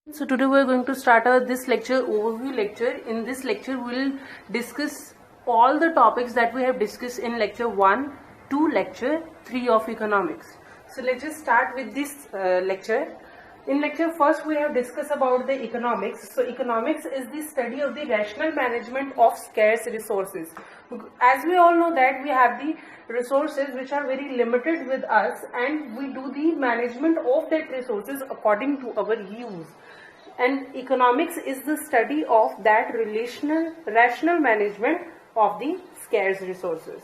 So today we are going to start this lecture overview lecture. In this lecture we will discuss all the topics that we have discussed in lecture 1 to lecture 3 of economics. So let's just start with this lecture. In lecture first we have discussed about the economics. So economics is the study of the rational management of scarce resources. As we all know that we have the resources which are very limited with us, and we do the management of that resources according to our use. And economics is the study of that rational management of the scarce resources.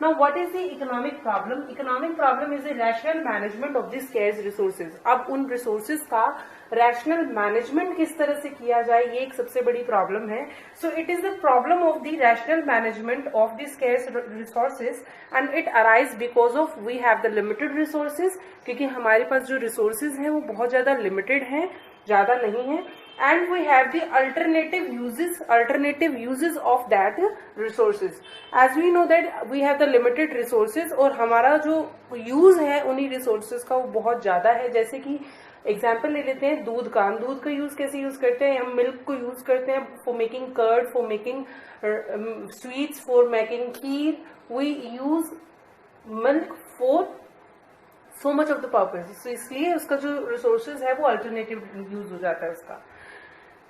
Now what is the economic problem? Economic problem is the rational management of the scarce resources. अब उन resources का rational management किस तरह से किया जाए, ये एक सबसे बड़ी problem है. So it is the problem of the rational management of the scarce resources, and it arise because of we have the limited resources, क्योंकि हमारे पास जो resources हैं वो बहुत ज़्यादा limited हैं, ज़्यादा नहीं है, and we have the alternative uses of that resources. As we know that we have the limited resources और हमारा जो use है उन्हीं resources का वो बहुत ज़्यादा है. जैसे कि एग्जाम्पल ले लेते हैं दूध का यूज कैसे यूज करते हैं. हम मिल्क को यूज करते हैं for making curd, for making sweets, for making kheer. We use milk for so much of the purpose. तो इसलिए उसका जो रिसोर्सेज है वो अल्टरनेटिव यूज हो जाता है उसका.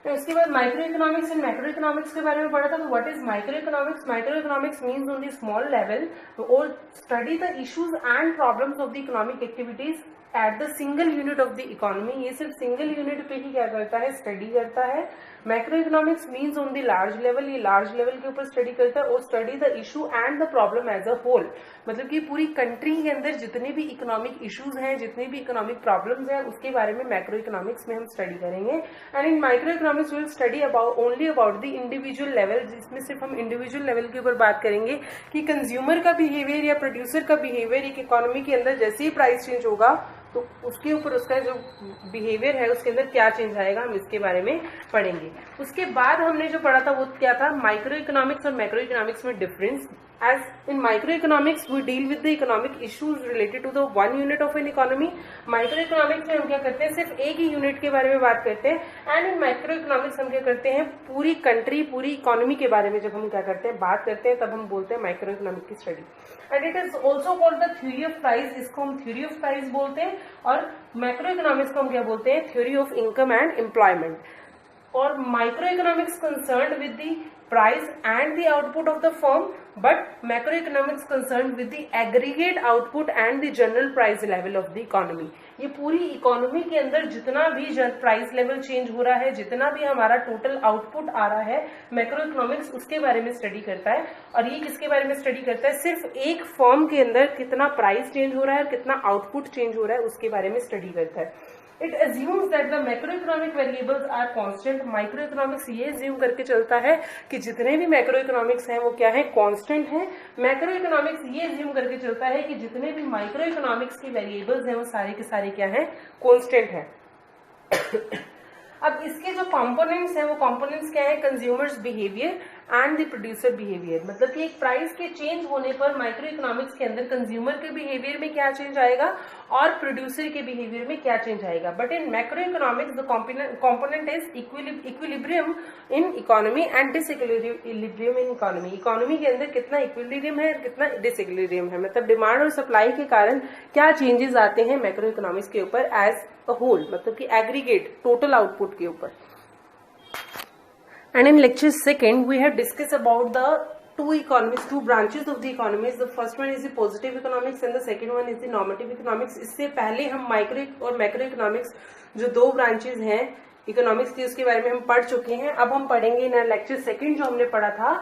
तो इसके बाद micro economics and macro economics के बारे में पढ़ा था. तो what is micro economics? Micro economics means on the small level और study the issues and problems of the economic activities at the single unit of the economy. ये सिर्फ single unit पे ही क्या करता है, स्टडी करता है. Macro economics means on the large level, ये लार्ज लेवल के ऊपर स्टडी करता है और study the issue and the problem as a whole. मतलब कि पूरी कंट्री के अंदर जितने भी इकोनॉमिक इश्यूज हैं, जितने भी इकोनॉमिक प्रॉब्लम्स हैं, उसके बारे में मैक्रो इकोनॉमिक्स में हम स्टडी करेंगे. And in micro economics will study only about the individual level, जिसमें सिर्फ हम इंडिविजुअल लेवल के ऊपर बात करेंगे कि कंज्यूमर का बिहेवियर या प्रोड्यूसर का बिहेवियर एक इकोनॉमी के अंदर जैसे ही प्राइस चेंज होगा तो उसके ऊपर उसका जो बिहेवियर है उसके अंदर क्या चेंज आएगा, हम इसके बारे में पढ़ेंगे. उसके बाद हमने जो पढ़ा था वो क्या था, माइक्रो इकोनॉमिक्स और मैक्रो इकोनॉमिक्स में difference. As in microeconomics, we deal with the economic issues related to the one unit of an economy. Microeconomics में हम क्या करते हैं, सिर्फ एक ही यूनिट के बारे में बात करते हैं. एंड इन माइक्रोइकोनॉमिक्स हम क्या करते हैं, पूरी कंट्री, पूरी इकोनॉमी के बारे में जब हम क्या करते हैं, बात करते हैं, तब हम बोलते हैं माइक्रोइकोनॉमिक की study. And it is also called the theory of price. इसको हम थ्योरी ऑफ प्राइस बोलते हैं. और मैक्रोइकोनॉमिक्स को हम क्या बोलते हैं, theory of income and employment. और microeconomics concerned with the price and the output of the firm, but macroeconomics concerned with the aggregate output and the general price level of the economy. ये पूरी economy के अंदर जितना भी price level change हो रहा है, जितना भी हमारा टोटल आउटपुट आ रहा है, मैक्रोइकोनॉमिक्स उसके बारे में स्टडी करता है. और ये किसके बारे में स्टडी करता है, सिर्फ एक फर्म के अंदर कितना प्राइस चेंज हो रहा है, कितना आउटपुट चेंज हो रहा है, उसके बारे में स्टडी करता है. It assumes that the macroeconomic variables are constant. Microeconomics ये assume करके चलता है कि जितने भी macroeconomics हैं वो क्या है, constant हैं. Macroeconomics ये assume करके चलता है कि जितने भी microeconomics के variables हैं वो सारे के सारे क्या हैं, constant हैं. अब इसके जो कंपोनेंट्स हैं वो कंपोनेंट्स क्या है, consumers behaviour and the producer behaviour. मतलब कि एक प्राइस के चेंज होने पर माइक्रो इकोनॉमिक्स के अंदर कंज्यूमर के बिहेवियर में क्या चेंज आएगा और प्रोड्यूसर के बिहेवियर में क्या चेंज आएगा. But in macro economics the component is equilibrium in economy and disequilibrium in economy. Economy के अंदर कितना इक्विलिब्रियम है, कितना डिसइक्विलिब्रियम है, मतलब डिमांड और सप्लाई के कारण क्या चेंजेस आते हैं मैक्रो इकोनॉमिक्स के ऊपर एज a whole, मतलब कि aggregate total output के ऊपर. And in lecture second we have discussed about the two branches of the economies. The first one is the positive economics and the second one is the normative economics. इससे पहले हम micro और macro economics जो दो branches हैं economics की, उसके बारे में हम पढ़ चुके हैं. अब हम पढ़ेंगे इन लेक्चर सेकंड जो हमने पढ़ा था,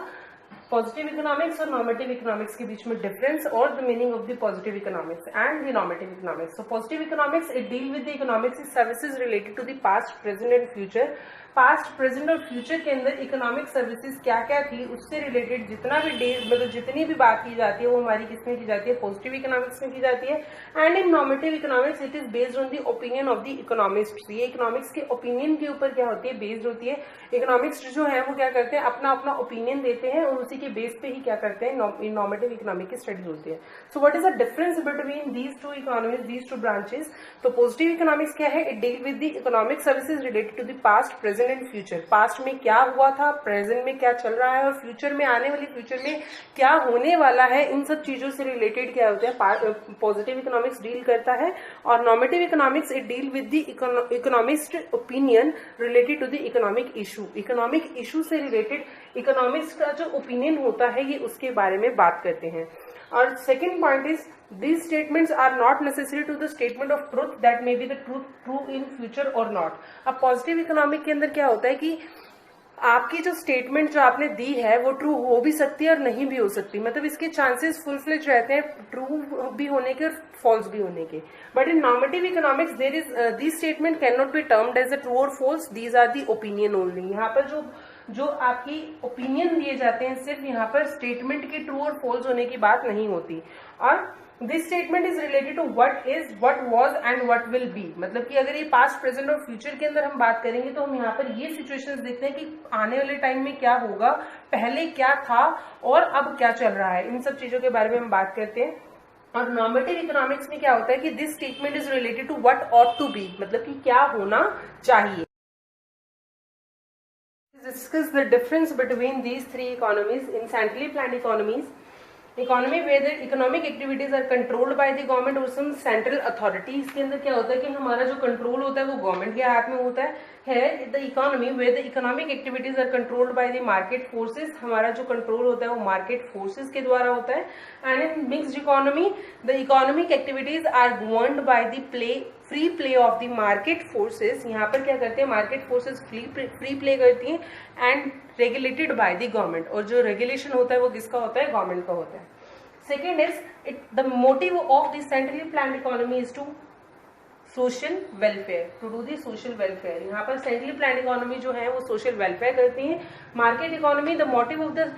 पॉजिटिव इकोनॉमिक्स और नॉर्मेटिव इकोनॉमिक्स के बीच में डिफरेंस और the meaning of the positive economics and the normative economics. So positive economics it deal with the economics services related to the past, present and future. Past, present और future के अंदर economic services क्या क्या थी उससे related जितना भी मतलब जितनी भी बात की जाती है वो हमारी किसमें की जाती है, पॉजिटिव इकोनॉमिक्स में की जाती है। And in normative economics it is based on the opinion of the economist. ये इकोनॉमिक्स के ओपिनियन के ऊपर क्या होती है, बेस्ड होती है। इकोनॉमिक्स जो है वो क्या करते हैं, अपना अपना ओपिनियन देते हैं और उसी के बेस पे ही क्या करते हैं, नॉर्मेटिव इकोनॉमिक की स्टडीज होती है। So what is the difference between these two economics, these two branches? तो पॉजिटिव इकोनॉमिक्स क्या है, it deal with the economic services related to the past, present and future. Past में क्या हुआ था, प्रेजेंट में क्या चल रहा है और फ्यूचर में, आने वाली फ्यूचर में क्या होने वाला है, इन सब चीजों से रिलेटेड क्या होता है, पॉजिटिव इकोनॉमिक्स डील करता है। और normative economics it deal with the economist opinion related to the economic issue. Economic issue से रिलेटेड इकोनॉमिक्स का जो ओपिनियन होता है ये उसके बारे में बात करते हैं। और second point is these statements are not necessary to the statement of truth that may be the true in future or not। अब पॉजिटिव इकोनॉमिक के अंदर क्या होता है कि आपकी जो स्टेटमेंट जो आपने दी है वो ट्रू हो भी सकती है और नहीं भी हो सकती, मतलब इसके चांसेस फुल फ्लेज रहते हैं ट्रू भी होने के और फॉल्स भी होने के। But in normative economics there is this statement can not be termed as a true और false, these are the opinion only. यहाँ पर जो आपकी ओपिनियन दिए जाते हैं, सिर्फ यहाँ पर स्टेटमेंट के ट्रू और फॉल्स होने की बात नहीं होती। और this statement is related to what is, what was and what will be. मतलब कि अगर ये पास्ट, प्रेजेंट और फ्यूचर के अंदर हम बात करेंगे तो हम यहाँ पर ये सिचुएशंस देखते हैं कि आने वाले टाइम में क्या होगा, पहले क्या था और अब क्या चल रहा है, इन सब चीजों के बारे में हम बात करते हैं। और नॉर्मेटिव इकोनॉमिक्स में क्या होता है कि this statement is related to what ought to be, मतलब कि क्या होना चाहिए। Discuss the difference between these three economies in centrally planned economies, economy where the economic activities are controlled by the government or some central authority। इसके अंदर क्या होता है कि हमारा जो कंट्रोल होता है वो गवर्नमेंट के हाथ में होता है। The economy where the economic activities are controlled by the market forces, हमारा जो कंट्रोल होता है वो मार्केट फोर्सेस के द्वारा होता है। And in mixed economy the economic activities are governed by the free play of the market forces. यहाँ पर क्या करते हैं, मार्केट फोर्सेस फ्री प्ले करती हैं and regulated by the government, और जो रेगुलेशन होता है वो किसका होता है, गवर्नमेंट का होता है। Second is the motive of the centrally planned economy is to social welfare, to do the social welfare. यहाँ पर सेंट्रली प्लान्ड इकोनॉमी जो है वो सोशल वेलफेयर करती है। Market economy, the motive of the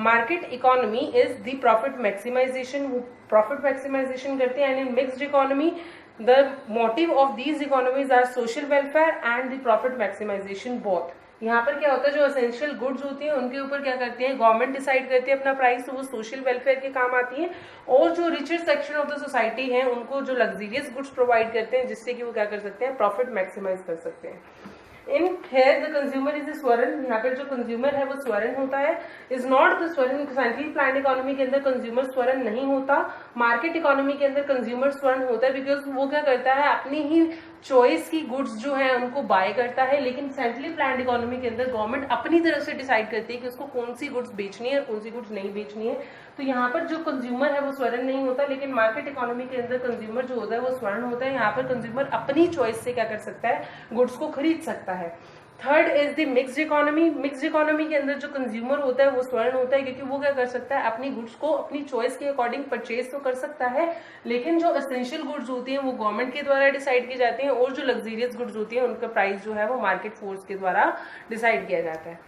market economy is the profit maximisation, वो profit maximisation करते हैं। And in mixed economy the motive of these economies are social welfare and the profit maximization both। यहाँ पर क्या होता है, जो essential goods होती हैं उनके ऊपर क्या करते हैं, गवर्नमेंट डिसाइड करती है अपना प्राइस, तो वो सोशल वेलफेयर के काम आती है। और जो richer section of the society है उनको जो लग्जरियस गुड्स प्रोवाइड करते हैं जिससे कि वो क्या कर सकते हैं, प्रॉफिट मैक्सिमाइज कर सकते हैं। इन हेयर द कंज्यूमर इज स्वर्ण, यहाँ पर जो कंज्यूमर है वो स्वर्ण होता है। इज नॉट द स्वर्ण, सेंट्रली प्लान्ड इकोनॉमी के अंदर कंज्यूमर स्वर्ण नहीं होता। मार्केट इकोनॉमी के अंदर कंज्यूमर स्वर्ण होता है, बिकॉज वो क्या करता है, अपनी ही चॉइस की गुड्स जो है उनको बाय करता है। लेकिन सेंट्रली प्लान्ड इकोनॉमी के अंदर गवर्नमेंट अपनी तरफ से डिसाइड करती है कि उसको कौन सी गुड्स बेचनी है और कौन सी गुड्स नहीं बेचनी है। तो यहाँ पर जो कंज्यूमर है वो स्वर्ण नहीं होता, लेकिन मार्केट इकोनॉमी के अंदर कंज्यूमर जो होता है वो स्वर्ण होता है। यहाँ पर कंज्यूमर अपनी चॉइस से क्या कर सकता है, गुड्स को खरीद सकता है। Third is the mixed economy. Mixed economy के अंदर जो कंज्यूमर होता है वो स्वर्ण होता है, क्योंकि वो क्या कर सकता है, अपनी गुड्स को अपनी चॉइस के अकॉर्डिंग परचेज तो कर सकता है, लेकिन जो एसेंशियल गुड्स होती हैं वो गवर्नमेंट के द्वारा डिसाइड की जाती हैं, और जो लग्जरियस गुड्स होती हैं उनका प्राइस जो है वो मार्केट फोर्स के द्वारा डिसाइड किया जाता है।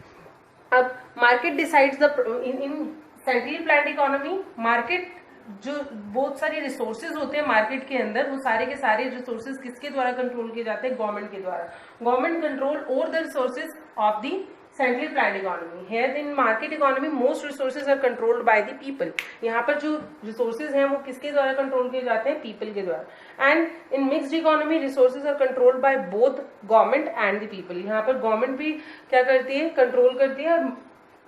अब market decides the in centrally planned economy, market जो बहुत सारे रिसोर्सेज होते हैं मार्केट के अंदर, वो सारे के सारे रिसोर्सेज किसके द्वारा कंट्रोल किए जाते हैं, गवर्नमेंट के द्वारा। Government control over the resources of the centrally planned economy. Here in market economy most resources are controlled by the people. यहाँ पर जो रिसोर्सेज हैं वो किसके द्वारा कंट्रोल किए जाते हैं, पीपल के द्वारा। And in mixed economy resources are controlled by both government and the people. यहाँ पर गवर्नमेंट भी क्या करती है, कंट्रोल करती है, और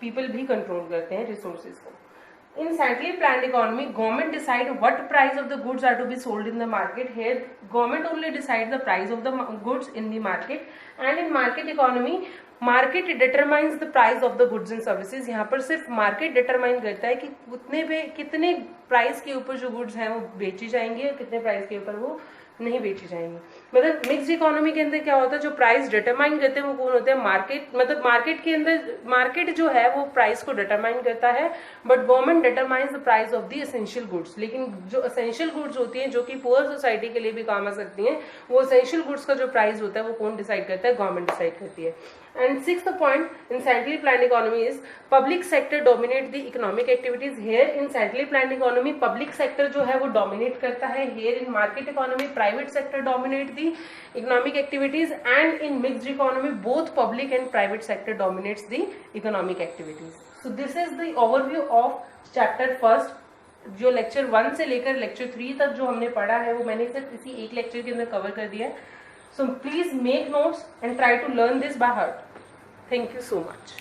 पीपल भी कंट्रोल करते हैं रिसोर्सेज को। In centrally planned economy, government decide what price of the goods are to be sold in the market. Here, government only decide the price of the goods in the market. And in market economy, market determines the price of the goods and services। यहाँ पर सिर्फ market determine करता है कि कितने price के ऊपर जो गुड्स हैं वो बेची जाएंगी और कितने प्राइस के ऊपर वो नहीं बेची जाएंगी। मतलब मिक्स्ड इकोनॉमी के अंदर क्या होता है, जो प्राइस डिटरमाइन करते हैं वो कौन होते हैं, मार्केट। मतलब मार्केट के अंदर मार्केट जो है वो प्राइस को डिटरमाइन करता है, but government determines the price of the essential goods. लेकिन जो एसेंशियल गुड्स होती हैं, जो कि पुअर सोसाइटी के लिए भी काम आ सकती हैं, वो एसेंशियल गुड्स का जो प्राइस होता है वो कौन डिसाइड करता है, गवर्नमेंट डिसाइड करती है। And sixth point in centrally planned economy is public sector dominate the economic activities. Here in centrally planned economy public sector जो है वो डोमिनेट करता है। Here in market economy private sector dominate the economic activities, and in mixed economy both public and private sector dominates the economic activities. So this is the overview of chapter first, जो lecture 1 से लेकर lecture 3 तक जो हमने पढ़ा है वो मैंने सिर्फ इसी एक लेक्चर के अंदर कवर कर दिया है। So please make notes and try to learn this by heart. Thank you so much.